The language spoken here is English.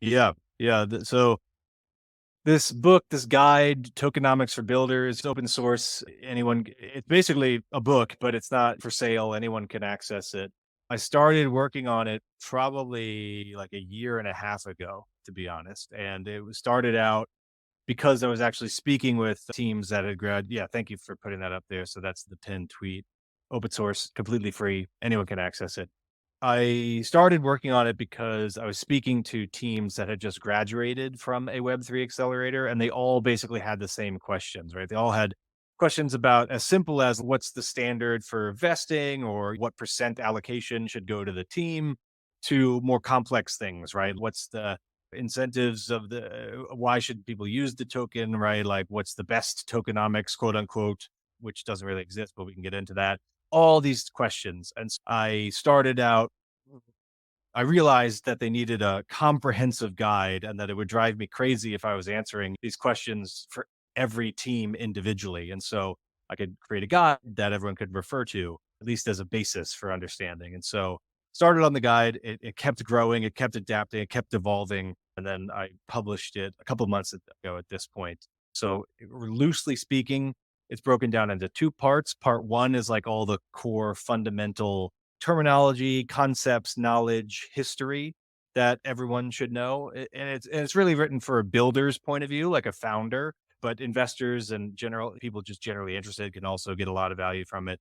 Yeah. Yeah. So this book, this guide, Tokenomics for Builders, it's open source. It's basically a book, but it's not for sale. Anyone can access it. I started working on it probably like a year and a half ago, to be honest. And started out because I was actually speaking with teams that had yeah, thank you for putting that up there. So that's the pinned tweet. Open source, completely free. Anyone can access it. I started working on it because I was speaking to teams that had just graduated from a Web3 accelerator, and they all basically had the same questions, right? They all had questions about as simple as what's the standard for vesting or what percent allocation should go to the team to more complex things, right? What's the incentives of why should people use the token, right? Like what's the best tokenomics, quote unquote, which doesn't really exist, but we can get into that. All these questions. And I started out I realized that they needed a comprehensive guide and that it would drive me crazy if I was answering these questions for every team individually. And so I could create a guide that everyone could refer to, at least as a basis for understanding. And so started on the guide. It kept growing, it kept adapting, it kept evolving. And then I published it a couple months ago at this point. So loosely speaking, it's broken down into two parts. Part one is like all the core fundamental terminology, concepts, knowledge, history that everyone should know. And it's really written for a builder's point of view, like a founder, but investors and general people just generally interested can also get a lot of value from it.